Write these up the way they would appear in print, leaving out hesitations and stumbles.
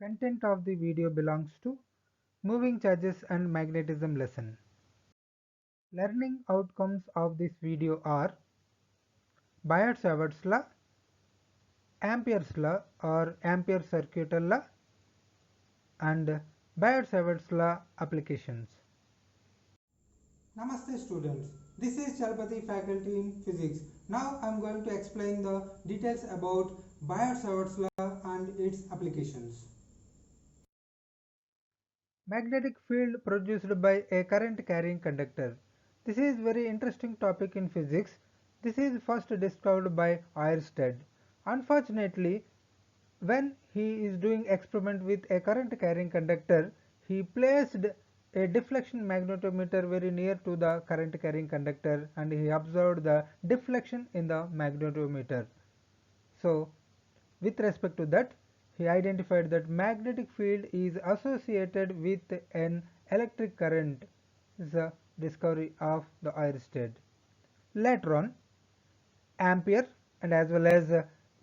Content of the video belongs to moving charges and magnetism lesson. Learning outcomes of this video are Biot-Savart's law, Ampere's law or Ampere circuit law, and Biot-Savart's law applications. Namaste students, this is Chalpati faculty in physics. Now I am going to explain the details about Biot-Savart's law and its applications. Magnetic field produced by a current carrying conductor. This is very interesting topic in physics. This is first discovered by Ørsted. Unfortunately, when he is doing experiment with a current carrying conductor, he placed a deflection magnetometer very near to the current carrying conductor and he observed the deflection in the magnetometer. So with respect to that, he identified that magnetic field is associated with an electric current. This is a discovery of the Ørsted. Later on, Ampere and as well as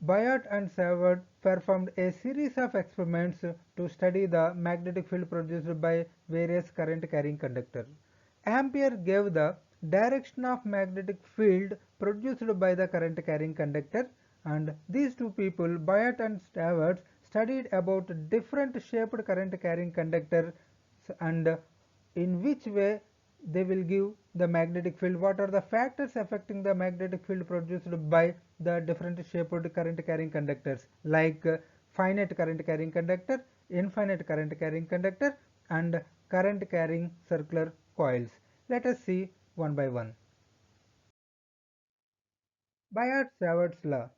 Biot and Savart performed a series of experiments to study the magnetic field produced by various current carrying conductor. Ampere gave the direction of magnetic field produced by the current carrying conductor, and these two people, Biot and Savart, studied about different shaped current carrying conductor and in which way they will give the magnetic field, what are the factors affecting the magnetic field produced by the different shaped current carrying conductors like finite current carrying conductor, infinite current carrying conductor and current carrying circular coils. Let us see one by one. Biot-Savart's law.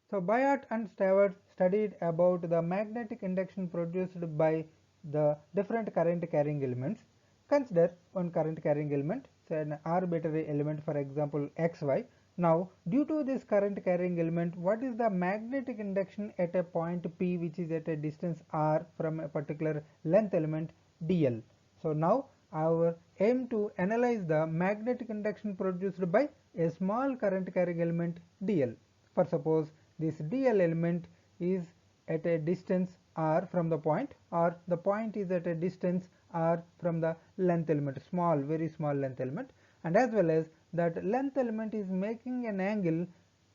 So Biot and Savart studied about the magnetic induction produced by the different current carrying elements. Consider one current carrying element, say an arbitrary element, for example xy. Now due to this current carrying element, what is the magnetic induction at a point P which is at a distance r from a particular length element dl. So now our aim to analyze the magnetic induction produced by a small current carrying element dl. For suppose this dl element is at a distance r from the point, or the point is at a distance r from the length element, small, very small length element, and as well as that length element is making an angle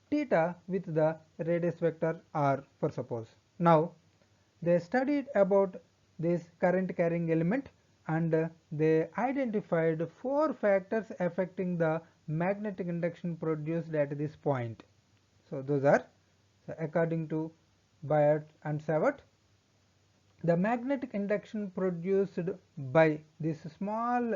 theta with the radius vector r, for suppose. Now they studied about this current carrying element and they identified four factors affecting the magnetic induction produced at this point. So those are, so according to Biot and Savart, the magnetic induction produced by this small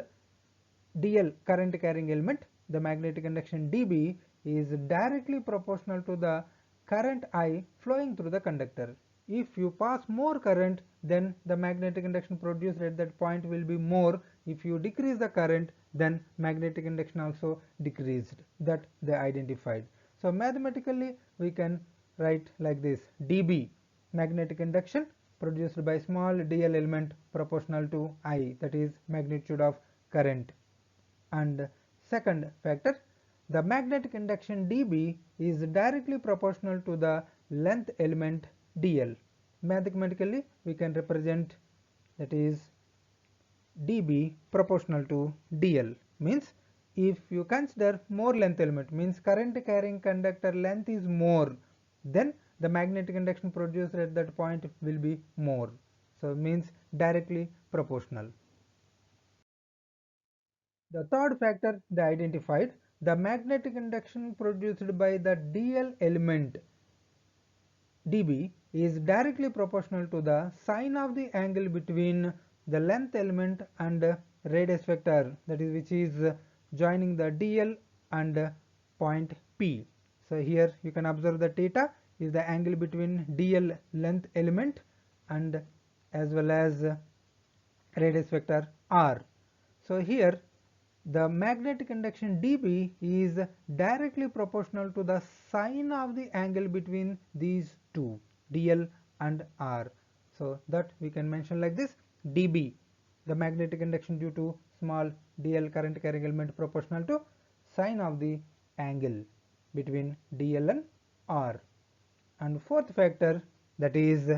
dl current carrying element, the magnetic induction dB, is directly proportional to the current I flowing through the conductor. If you pass more current, then the magnetic induction produced at that point will be more. If you decrease the current, then magnetic induction also decreased. That they identified. So mathematically we can write like this: dB, magnetic induction produced by small dl element proportional to I, that is magnitude of current. And second factor, the magnetic induction dB is directly proportional to the length element dl. Mathematically we can represent, that is dB proportional to dl, means if you consider more length element, means current carrying conductor length is more, then the magnetic induction produced at that point will be more. So means directly proportional. The third factor they identified, the magnetic induction produced by the dl element dB is directly proportional to the sine of the angle between the length element and radius vector, that is which is joining the dl and point P. So here you can observe that theta is the angle between dl length element and as well as radius vector r. So here the magnetic induction dB is directly proportional to the sine of the angle between these two, dl and r. So that we can mention like this: dB, the magnetic induction due to small dl current carrying element, proportional to sine of the angle between dl and r. And fourth factor, that is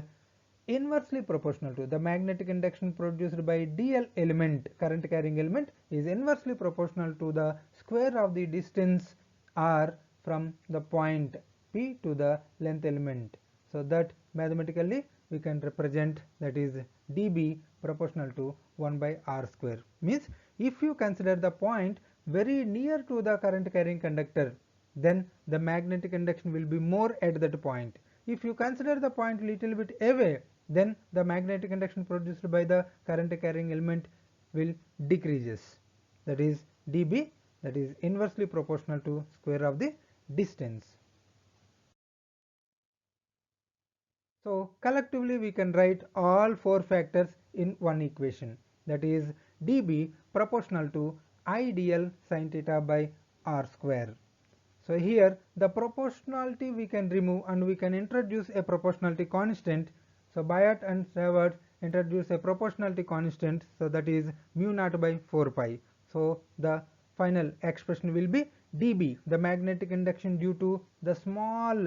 inversely proportional to the magnetic induction produced by dl element, current carrying element, is inversely proportional to the square of the distance r from the point P to the length element. So that mathematically we can represent, that is dB proportional to 1 by r square. Means if you consider the point very near to the current carrying conductor, then the magnetic induction will be more at that point. If you consider the point little bit away, then the magnetic induction produced by the current carrying element will decreases. That is dB, that is inversely proportional to square of the distance. So collectively we can write all four factors in one equation, that is dB proportional to I dl sin theta by r square. So here the proportionality we can remove and we can introduce a proportionality constant. So Biot and Savarts introduce a proportionality constant, so that is mu naught by 4 pi. So the final expression will be dB, the magnetic induction due to the small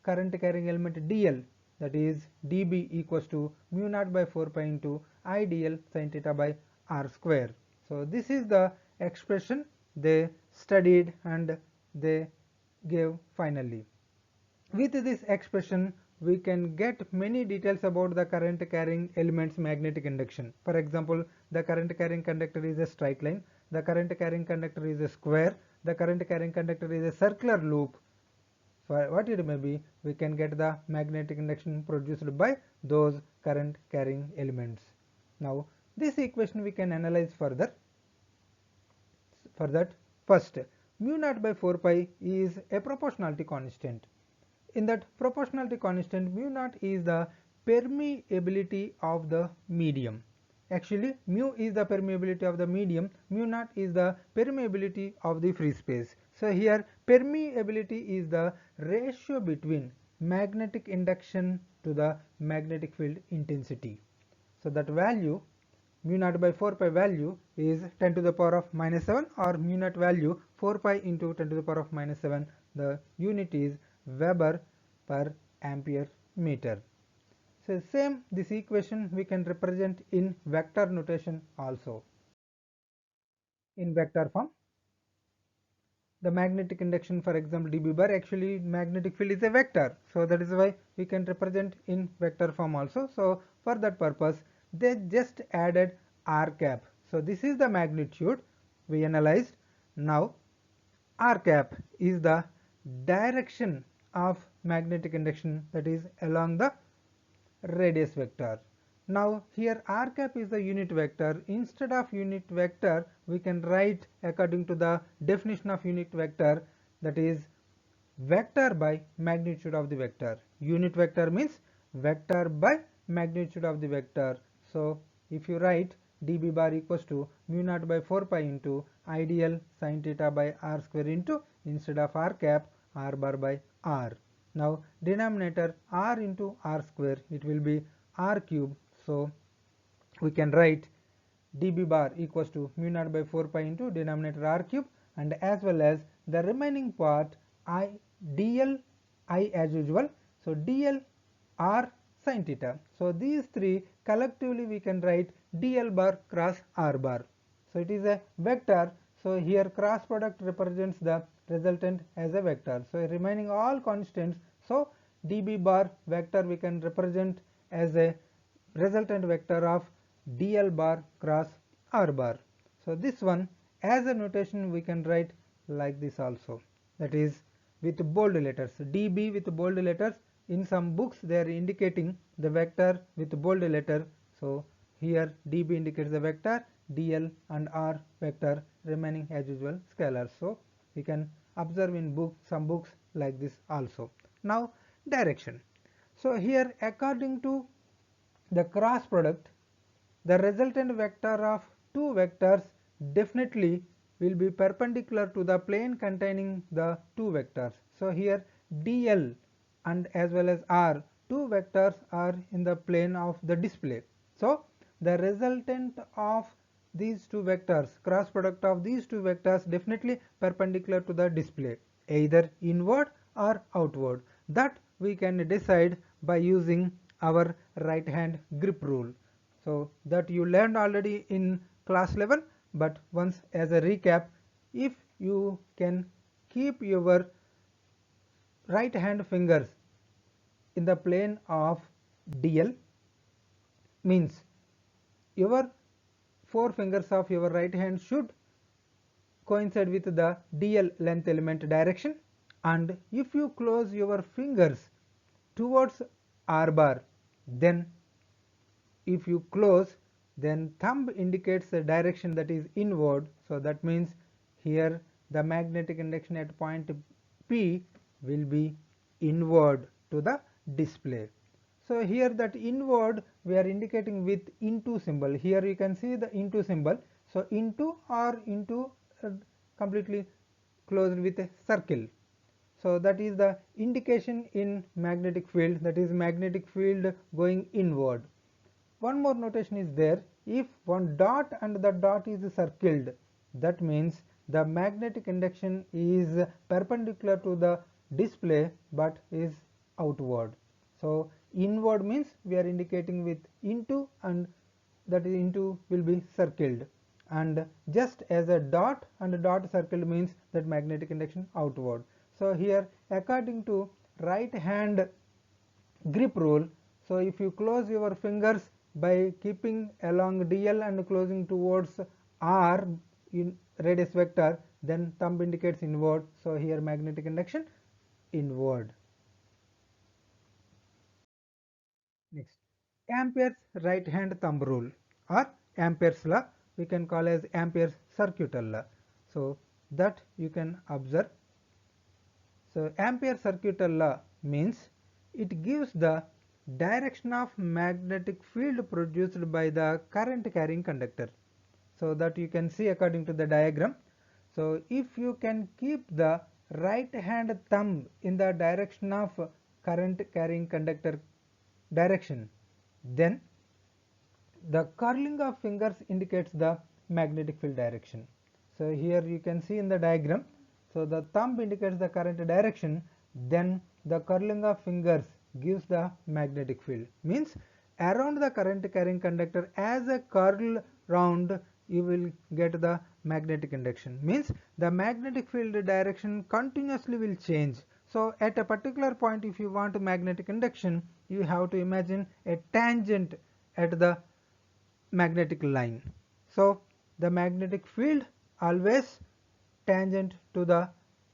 current carrying element dl, that is dB equals to mu naught by 4 pi into I dl sin theta by r square. So this is the expression they studied and they gave finally. With this expression we can get many details about the current carrying element's magnetic induction. For example, the current carrying conductor is a straight line, the current carrying conductor is a square, the current carrying conductor is a circular loop. For what it may be, we can get the magnetic induction produced by those current carrying elements. Now this equation we can analyze further. For that, first, mu naught by 4 pi is a proportionality constant. In that proportionality constant, mu naught is the permeability of the medium. Actually, mu is the permeability of the medium, mu naught is the permeability of the free space. So here permeability is the ratio between magnetic induction to the magnetic field intensity. So that value, mu naught by 4 pi value, is 10 to the power of minus 7, or mu naught value 4 pi into 10 to the power of minus 7. The unit is Weber per ampere meter. So same, this equation we can represent in vector notation also. In vector form, the magnetic induction, for example dB bar, actually magnetic field is a vector, so that is why we can represent in vector form also. So for that purpose they just added r cap. So this is the magnitude we analyzed. Now r cap is the direction of magnetic induction, that is along the radius vector. Now here r cap is the unit vector. Instead of unit vector we can write according to the definition of unit vector, that is vector by magnitude of the vector. Unit vector means vector by magnitude of the vector. So if you write dB bar equals to mu naught by 4 pi into I dl sin theta by r square into, instead of r cap, r bar by r. Now denominator r into r square, it will be r cube. So we can write dB bar equals to mu naught by 4 pi into denominator r cube, and as well as the remaining part I dl I as usual. So dl r sin theta. So these three collectively we can write dl bar cross r bar. So it is a vector. So here cross product represents the resultant as a vector. So remaining all constants, so dB bar vector we can represent as a resultant vector of dl bar cross r bar. So this one as a notation we can write like this also, that is with bold letters, dB with bold letters. In some books they are indicating the vector with bold letter. So here dB indicates the vector, dl and r vector, remaining as usual scalars. So we can observe in some books like this also. Now direction. So here according to the cross product, the resultant vector of two vectors definitely will be perpendicular to the plane containing the two vectors. So here dl and as well as r, two vectors are in the plane of the display. So the resultant of these two vectors, cross product of these two vectors, definitely perpendicular to the display, either inward or outward. That we can decide by using our right hand grip rule. So that you learned already in class level, but once as a recap, if you can keep your right hand fingers in the plane of DL, means your four fingers of your right hand should coincide with the DL length element direction, and if you close your fingers towards R bar, then if you close, then thumb indicates the direction that is inward. So that means here the magnetic induction at point P will be inward to the display. So here that inward we are indicating with into symbol. Here you can see the into symbol. So into or into completely closed with a circle. So that is the indication in magnetic field, that is magnetic field going inward. One more notation is there. If one dot and the dot is circled, that means the magnetic induction is perpendicular to the display but is outward. So inward means we are indicating with into, and that is into will be circled, and just as a dot and dot circled means that magnetic induction outward. So here according to right hand grip rule, so if you close your fingers by keeping along DL and closing towards R in radius vector, then thumb indicates inward. So here magnetic induction inward. Next, Ampere's right hand thumb rule, or Ampere's law, we can call as Ampere's circuital law. So that you can observe. So Ampere circuital law means it gives the direction of magnetic field produced by the current carrying conductor. So that you can see according to the diagram. So if you can keep the right hand thumb in the direction of current carrying conductor direction, then the curling of fingers indicates the magnetic field direction. So here you can see in the diagram, so the thumb indicates the current direction, then the curling of fingers gives the magnetic field, means around the current carrying conductor as a curl round you will get the magnetic induction, means the magnetic field direction continuously will change. So at a particular point, if you want magnetic induction, you have to imagine a tangent at the magnetic line. So the magnetic field always tangent to the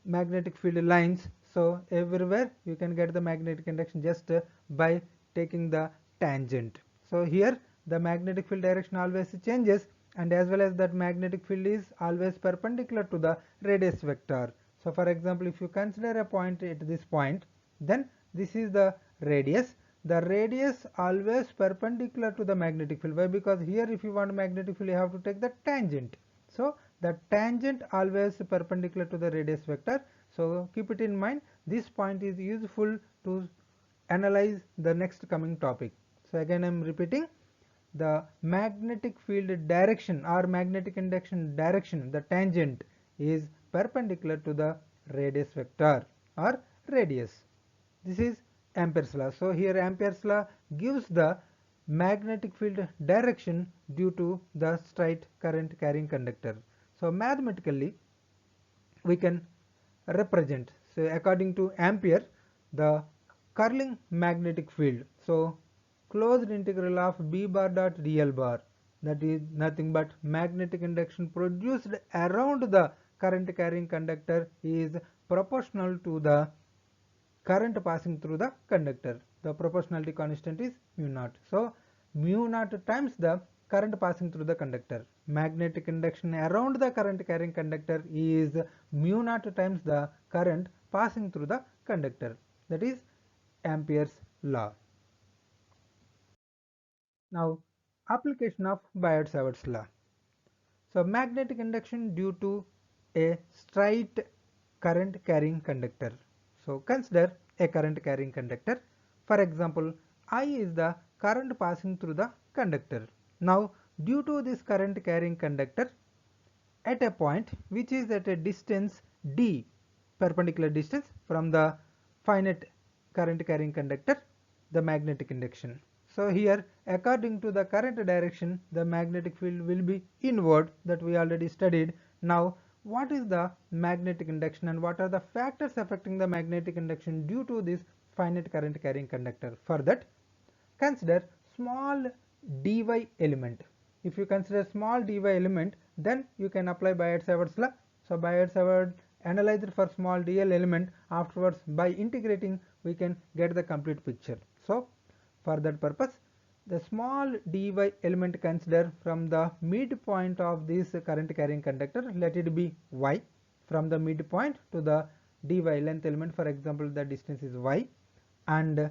magnetic field lines. So everywhere you can get the magnetic induction just by taking the tangent. So here the magnetic field direction always changes, and as well as that magnetic field is always perpendicular to the radius vector. So for example, if you consider a point at this point, then this is the radius. The radius always perpendicular to the magnetic field. Why? Because here if you want magnetic field, you have to take the tangent. So the tangent always perpendicular to the radius vector. So keep it in mind. This point is useful to analyze the next coming topic. So again I am repeating, the magnetic field direction or magnetic induction direction, the tangent, is perpendicular to the radius vector or radius. This is Ampere's law. So here Ampere's law gives the magnetic field direction due to the straight current carrying conductor. So mathematically we can represent, so according to Ampere, the curling magnetic field. So closed integral of B bar dot dl bar, that is nothing but magnetic induction produced around the current carrying conductor is proportional to the current passing through the conductor. The proportionality constant is mu naught. So mu naught times the current passing through the conductor. Magnetic induction around the current carrying conductor is mu naught times the current passing through the conductor. That is Ampere's law. Now application of Biot-Savart's law. So magnetic induction due to a straight current carrying conductor. So consider a current carrying conductor. For example, I is the current passing through the conductor. Now due to this current carrying conductor, at a point which is at a distance d, perpendicular distance from the finite current carrying conductor, the magnetic induction. So here, according to the current direction, the magnetic field will be inward, that we already studied. Now what is the magnetic induction and what are the factors affecting the magnetic induction due to this finite current carrying conductor? For that, consider small dy element. If you consider small dy element, then you can apply Biot-Savart's law. So Biot-Savart analyzed for small dl element, afterwards by integrating we can get the complete picture. So for that purpose, the small dy element consider from the midpoint of this current carrying conductor, let it be y, from the midpoint to the dy length element, for example the distance is y, and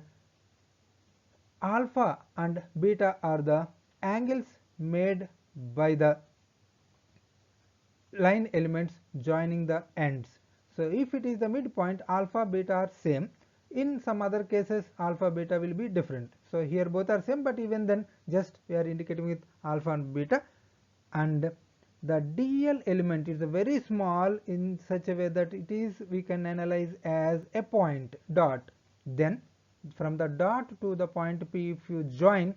alpha and beta are the angles made by the line elements joining the ends. So if it is the midpoint, alpha beta are same. In some other cases alpha beta will be different. So here both are same, but even then just we are indicating with alpha and beta. And the dl element is very small in such a way that it is, we can analyze as a point dot. Then from the dot to the point P, if you join,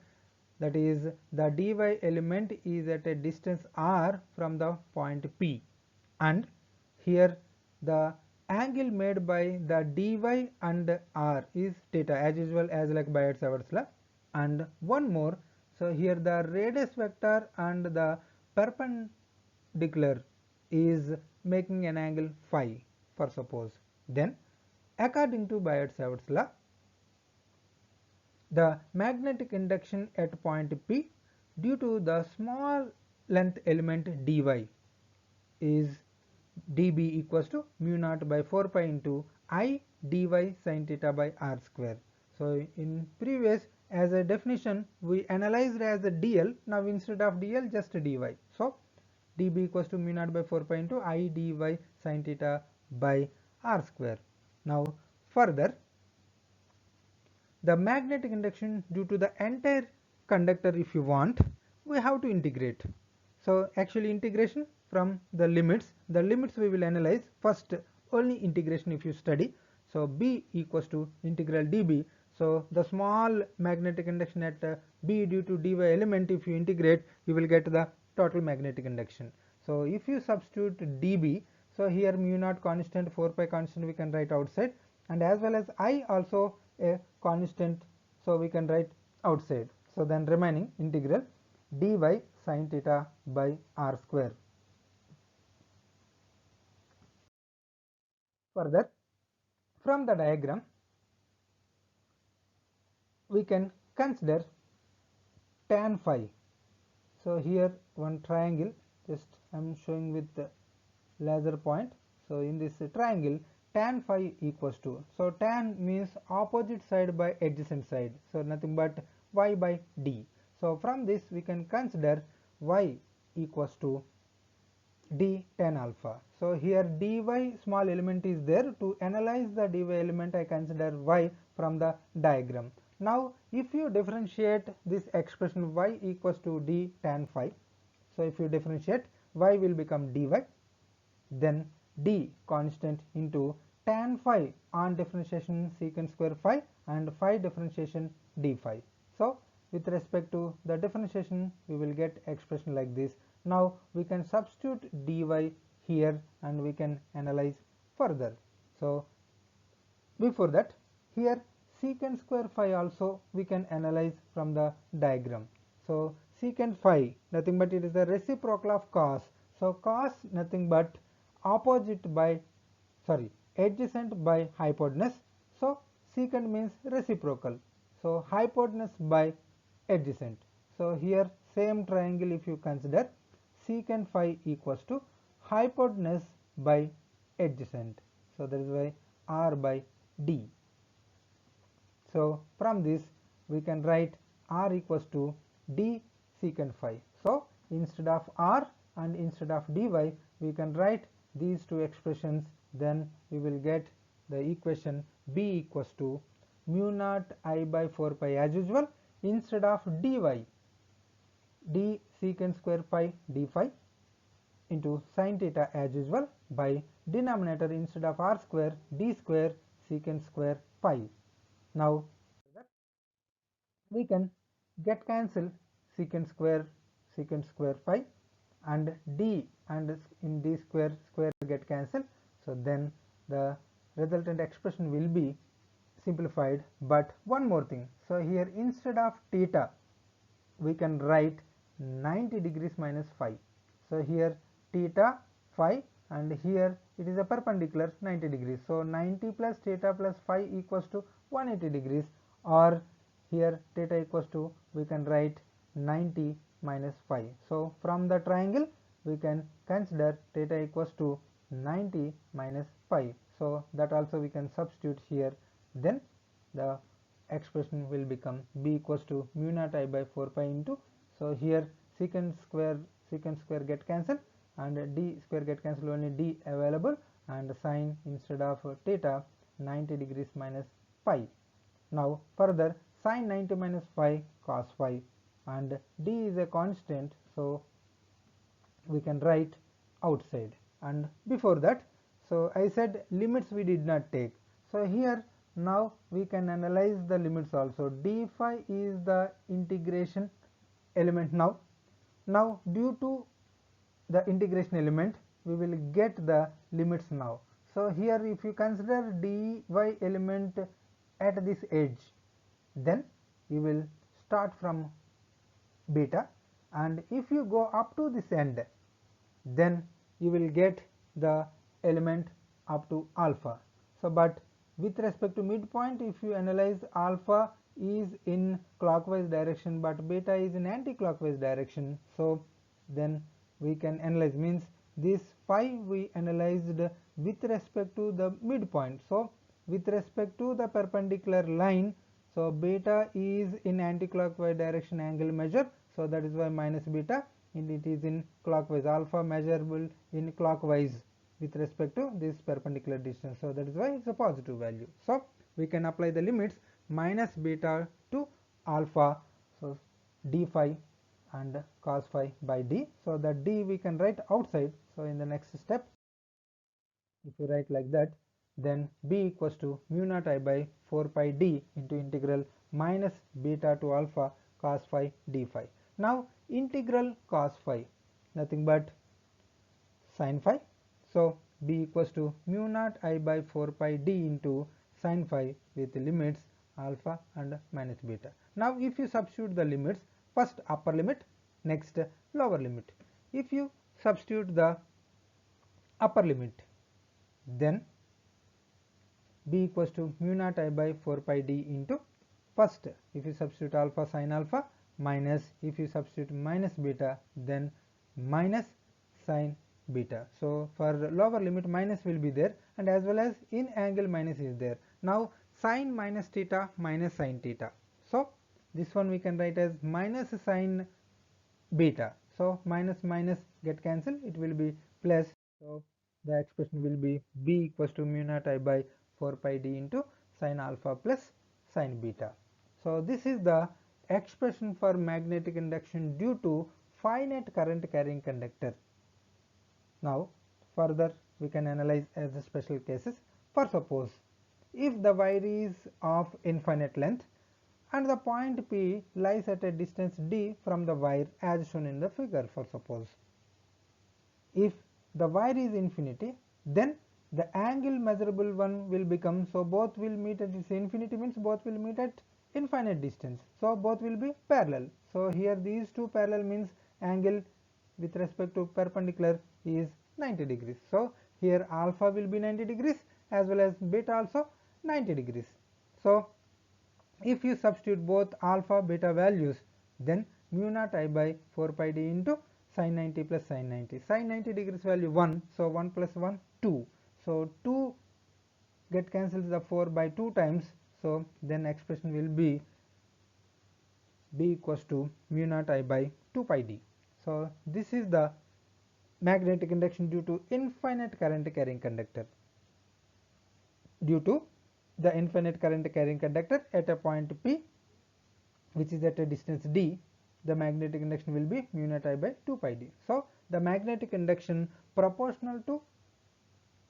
that is the dy element is at a distance r from the point P, and here the angle made by the dy and r is theta, as usual, as like Biot-Savart's law. And one more, so here the radius vector and the perpendicular is making an angle phi, for suppose. Then according to Biot-Savart's law, the magnetic induction at point P due to the small length element dy is dB equals to mu naught by 4 pi into I dy sin theta by r square. So in previous, as a definition we analyzed as a dl, now instead of dl just dy. So dB equals to mu naught by 4 pi into I dy sin theta by r square. Now further, the magnetic induction due to the entire conductor, if you want, we have to integrate. So actually integration from the limits we will analyze first, only integration if you study. So B equals to integral dB. So the small magnetic induction at B due to dy element, if you integrate, you will get the total magnetic induction. So if you substitute dB, so here mu naught constant, 4 pi constant we can write outside, and as well as I also a constant, so we can write outside. So then remaining integral dy sin theta by r square. Further, from the diagram we can consider tan phi. So here one triangle, just I am showing with the laser point. So in this triangle, tan phi equals to, so tan means opposite side by adjacent side, so nothing but y by d. So from this we can consider y equals to d tan alpha. So here dy small element is there. To analyze the dy element, I consider y from the diagram. Now if you differentiate this expression y equals to d tan phi, so if you differentiate, y will become dy, then d constant into tan phi on differentiation secant square phi, and phi differentiation d phi. So with respect to the differentiation we will get expression like this. Now we can substitute dy here and we can analyze further. So before that, here secant square phi also we can analyze from the diagram. So secant phi, nothing but it is the reciprocal of cos. So cos nothing but opposite by, sorry, adjacent by hypotenuse. So secant means reciprocal, so hypotenuse by adjacent. So here same triangle, if you consider, secant phi equals to hypotenuse by adjacent, so that is why r by d. So from this we can write r equals to d secant phi. So instead of r and instead of dy we can write these two expressions, then we will get the equation b equals to mu naught I by 4 pi as usual, instead of dy, d secant square pi d phi into sin theta as usual, by denominator instead of r square d square secant square pi. Now we can get cancel secant square phi and d, and in d square get cancelled. So then the resultant expression will be simplified. But one more thing, so here instead of theta we can write 90 degrees minus phi. So here theta phi, and here it is a perpendicular 90 degrees, so 90 plus theta plus phi equals to 180 degrees, or here theta equals to, we can write 90 minus phi. So from the triangle we can consider theta equals to 90 minus phi, so that also we can substitute here. Then the expression will become b equals to mu naught I by 4 pi into, so here secant square get cancelled and d square get cancelled, only d available, and sine instead of theta 90 degrees minus pi. Now further sine 90 minus phi cos phi, and d is a constant, so we can write outside. And before that, so I said limits we did not take, so here now we can analyze the limits also. D phi is the integration element. Now due to the integration element we will get the limits now. So here if you consider dy element at this edge, then you will start from beta, and if you go up to this end, then you will get the element up to alpha. So but with respect to midpoint, if you analyze, alpha is in clockwise direction but beta is in anti-clockwise direction, so then we can analyze, means this phi we analyzed with respect to the midpoint. So with respect to the perpendicular line, so beta is in anti-clockwise direction angle measure, so that is why minus beta, and it is in clockwise, alpha measurable in clockwise with respect to this perpendicular distance, so that is why it's a positive value. So we can apply the limits minus beta to alpha, so d phi and cos phi by d, so that d we can write outside. So in the next step, if you write like that, then b equals to mu naught I by 4 pi d into integral minus beta to alpha cos phi d phi. Now integral cos phi, nothing but sin phi, so b equals to mu naught I by 4 pi d into sin phi with limits alpha and minus beta. Now if you substitute the limits, first upper limit, next lower limit. If you substitute the upper limit, then b equals to mu naught I by 4 pi d into, first if you substitute alpha sin alpha, minus if you substitute minus beta, then minus sin beta. So for lower limit minus will be there, and as well as in angle minus is there. Now sin minus theta minus sin theta, so this one we can write as minus sin beta, so minus minus get cancelled, it will be plus, so the expression will be b equals to mu naught I by 4 pi d into sin alpha plus sin beta. So this is the expression for magnetic induction due to finite current carrying conductor. Now further we can analyze as the special cases. For suppose if the wire is of infinite length and the point P lies at a distance d from the wire as shown in the figure, for suppose if the wire is infinity, then the angle measurable one will become, so both will meet at its infinity, means both will meet at infinite distance, so both will be parallel. So here these two parallel means angle with respect to perpendicular is 90 degrees. So here alpha will be 90 degrees as well as beta also 90 degrees. So if you substitute both alpha beta values, then mu naught I by 4 pi d into sin 90 plus sin 90. Sin 90 degrees value 1, so 1 plus 1 2. So 2 get cancelled the 4 by 2 times, so then expression will be b equals to mu naught I by 2 pi d. So this is the magnetic induction due to infinite current carrying conductor. Due to the infinite current carrying conductor at a point P which is at a distance d, the magnetic induction will be mu naught I by 2 pi d. So the magnetic induction proportional to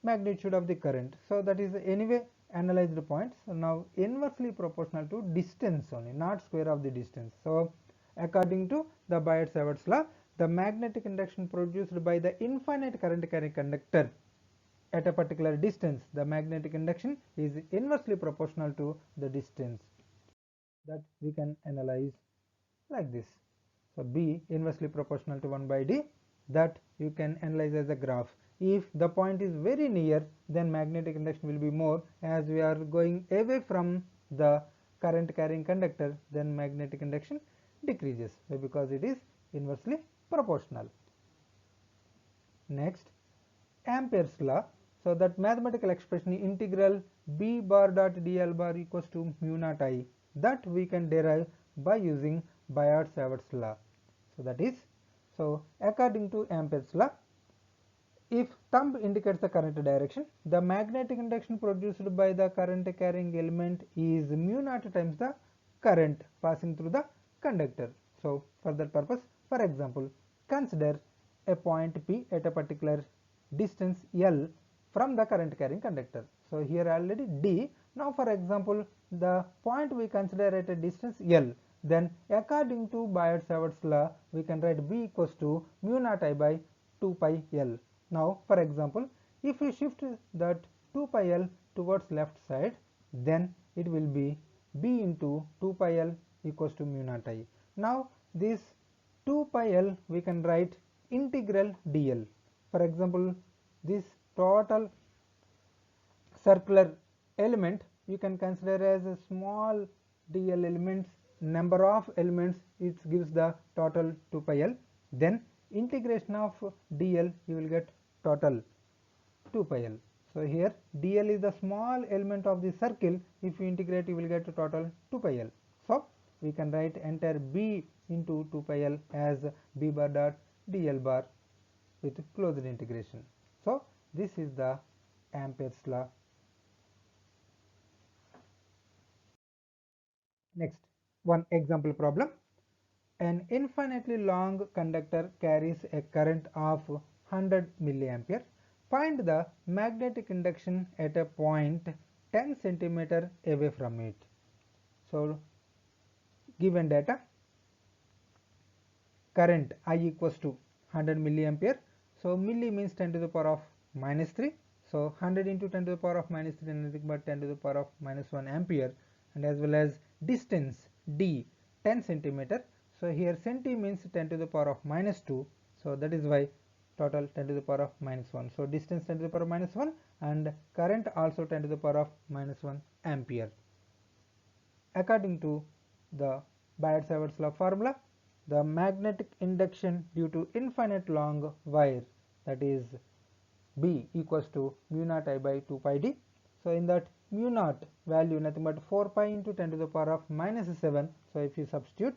magnitude of the current, so that is anyway analyzed points are now inversely proportional to distance only, not square of the distance. So according to the Biot-Savart's law, the magnetic induction produced by the infinite current carrying conductor at a particular distance, the magnetic induction is inversely proportional to the distance. That we can analyze like this. So B inversely proportional to 1 by D, that you can analyze as a graph. If the point is very near, then magnetic induction will be more. As we are going away from the current carrying conductor, then magnetic induction decreases because it is inversely proportional. Next, Ampere's law. So that mathematical expression integral B bar dot dl bar equals to mu naught I, that we can derive by using Biot-Savart's law. So that is, so according to Ampere's law, if thumb indicates the current direction, the magnetic induction produced by the current carrying element is mu naught times the current passing through the conductor. So for that purpose, for example, consider a point P at a particular distance L from the current carrying conductor. So here already D. Now for example, the point we consider at a distance L, then according to Biot-Savart's law, we can write B equals to mu naught I by 2 pi L. Now for example, if we shift that 2 pi L towards left side, then it will be B into 2 pi L equals to mu naught I. Now this 2 pi L we can write integral dl. For example, this total circular element you can consider as a small dl elements, number of elements, it gives the total 2 pi L. Then integration of dl, you will get total 2 pi L. So here dl is the small element of the circle. If you integrate, you will get total 2 pi L. So we can write entire B into 2 pi L as B bar dot dl bar with closed integration. So this is the Ampere's law. Next, one example problem. An infinitely long conductor carries a current of 100 milliampere. Find the magnetic induction at a point 10 centimeter away from it. So given data, current I equals to 100 milliampere. So milli means 10 to the power of minus 3. So 100 into 10 to the power of minus 3 is nothing but 10 to the power of minus 1 ampere, and as well as distance D 10 centimeter. So here centi means 10 to the power of minus 2. So that is why total 10 to the power of minus 1. So distance 10 to the power of minus 1 and current also 10 to the power of minus 1 ampere. According to the Biot-Savart's law formula, the magnetic induction due to infinite long wire, that is B equals to mu naught I by 2 pi D. So in that mu naught value nothing but 4 pi into 10 to the power of minus 7. So if you substitute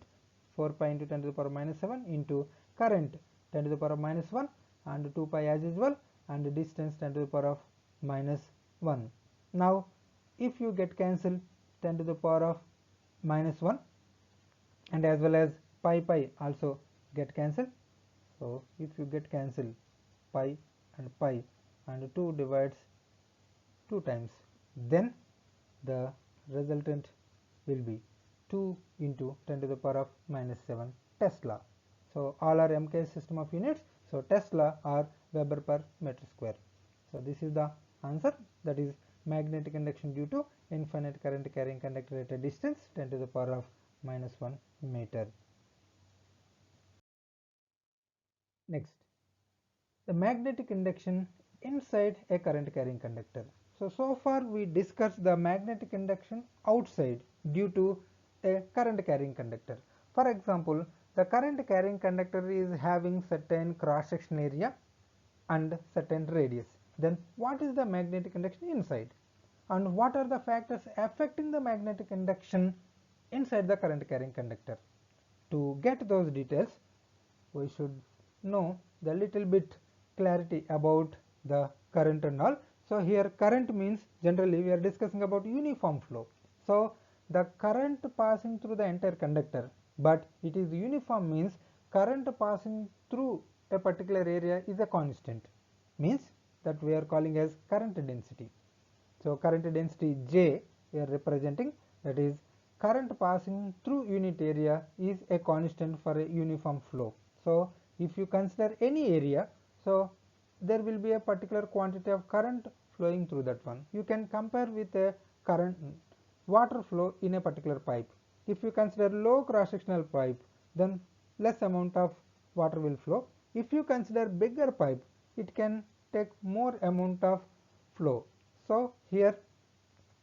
4 pi into 10 to the power of minus 7 into current 10 to the power of minus 1 and 2 pi as usual and distance 10 to the power of minus 1. Now if you get cancelled 10 to the power of minus 1 and as well as pi also get cancelled. So if you get cancelled pi and 2 divides 2 times, then the resultant will be 2 into 10 to the power of minus 7 Tesla. So all are MK system of units. So Tesla or Weber per meter square. So this is the answer, that is magnetic induction due to infinite current carrying conductor at a distance 10 to the power of minus 1 meter. Next, the magnetic induction inside a current carrying conductor. So far we discussed the magnetic induction outside due to a current carrying conductor. For example, the current carrying conductor is having certain cross section area and certain radius. Then what is the magnetic induction inside? And what are the factors affecting the magnetic induction inside the current carrying conductor? To get those details, we should know the little bit clarity about the current and all. So here current means generally we are discussing about uniform flow. So the current passing through the entire conductor, but it is uniform means current passing through a particular area is a constant, means that we are calling as current density. So current density J we are representing, that is current passing through unit area is a constant for a uniform flow. So if you consider any area, so there will be a particular quantity of current flowing through that one. You can compare with a current water flow in a particular pipe. If you consider low cross sectional pipe, then less amount of water will flow. If you consider bigger pipe, it can take more amount of flow. So here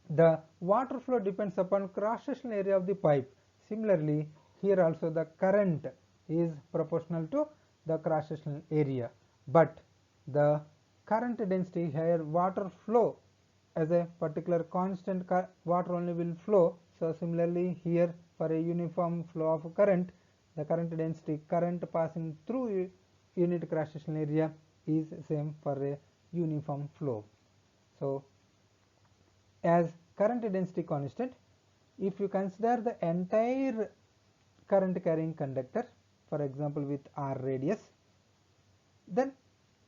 the water flow depends upon cross sectional area of the pipe. Similarly, here also the current is proportional to the cross sectional area, but the current density here, water flow as a particular constant, water only will flow. So similarly here for a uniform flow of current, the current density, current passing through unit cross sectional area is same for a uniform flow. So as current density constant, if you consider the entire current carrying conductor, for example with r radius, then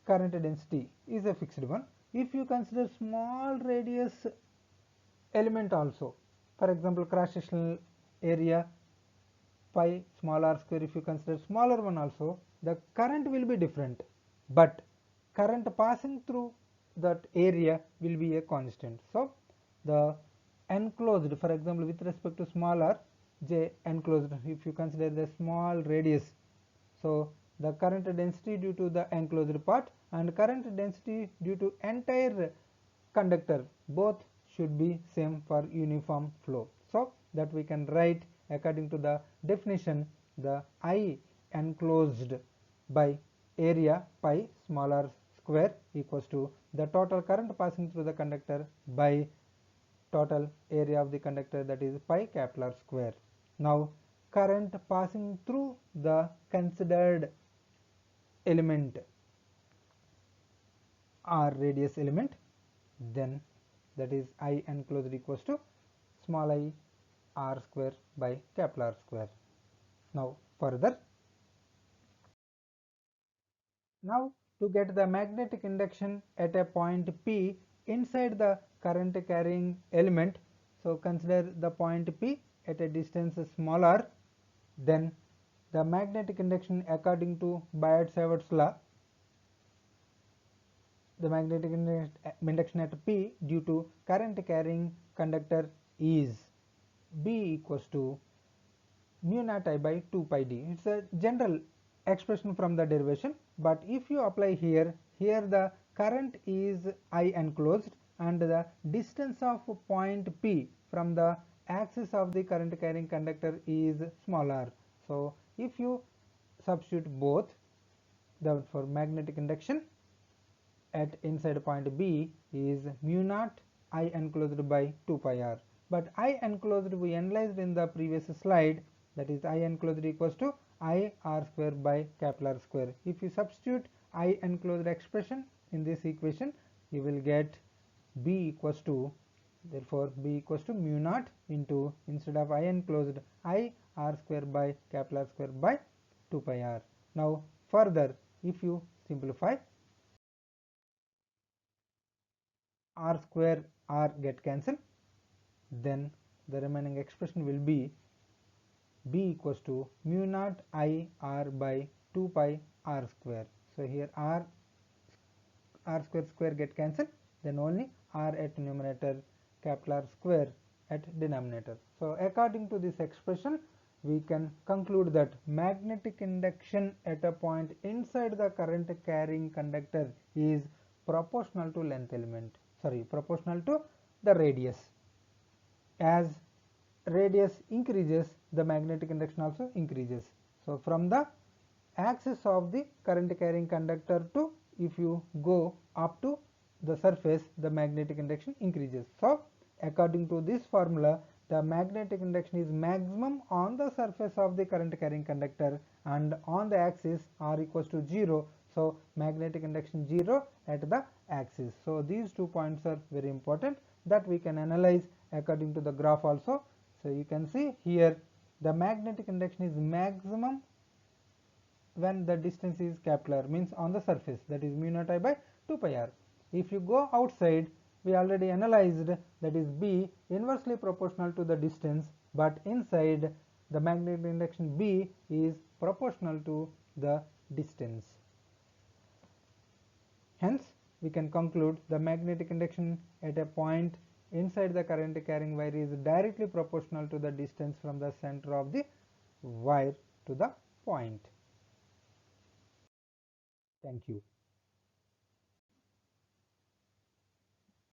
current density is a fixed one. If you consider small radius element also, for example cross sectional area pi small r square, if you consider smaller one also, the current will be different, but current passing through that area will be a constant. So the enclosed, for example with respect to smaller J enclosed, if you consider the small radius, so the current density due to the enclosed part and current density due to entire conductor, both should be same for uniform flow. So that we can write according to the definition, the I enclosed by area pi small r square equals to the total current passing through the conductor by total area of the conductor, that is pi capital R square. Now current passing through the considered element r radius element, then that is I enclosed equals to small I r square by capital R square. Now further, now to get the magnetic induction at a point P inside the current carrying element, so consider the point P at a distance small r, then the magnetic induction according to Biot-Savart's law, the magnetic induction at P due to current carrying conductor is B equals to mu naught I by 2 pi d. It's a general expression from the derivation, but if you apply here, here the current is I enclosed and the distance of point P from the axis of the current carrying conductor is small r. So if you substitute both, therefore magnetic induction at inside point B is mu naught I enclosed by 2 pi r. But I enclosed we analyzed in the previous slide, that is I enclosed equals to I r square by capital R square. If you substitute I enclosed expression in this equation, you will get B equals to, therefore B equals to mu naught into, instead of I enclosed, I r square by capital R square by 2 pi r. Now further, if you simplify, r square r get cancelled, then the remaining expression will be B equals to mu naught I r by 2 pi r square. So here r square get cancelled, then only r at numerator, capital R square at denominator. So according to this expression, we can conclude that magnetic induction at a point inside the current carrying conductor is proportional to length element, proportional to the radius. As radius increases, the magnetic induction also increases. So from the axis of the current carrying conductor to, if you go up to the surface, the magnetic induction increases. So according to this formula, the magnetic induction is maximum on the surface of the current carrying conductor and on the axis r equals to 0. So magnetic induction 0 at the axis. So these 2 points are very important, that we can analyze according to the graph also. So you can see here the magnetic induction is maximum when the distance is capital R, means on the surface, that is mu naught I by 2 pi r. If you go outside, we already analyzed, that is B inversely proportional to the distance, but inside the magnetic induction B is proportional to the distance. Hence, we can conclude the magnetic induction at a point inside the current carrying wire is directly proportional to the distance from the center of the wire to the point. Thank you.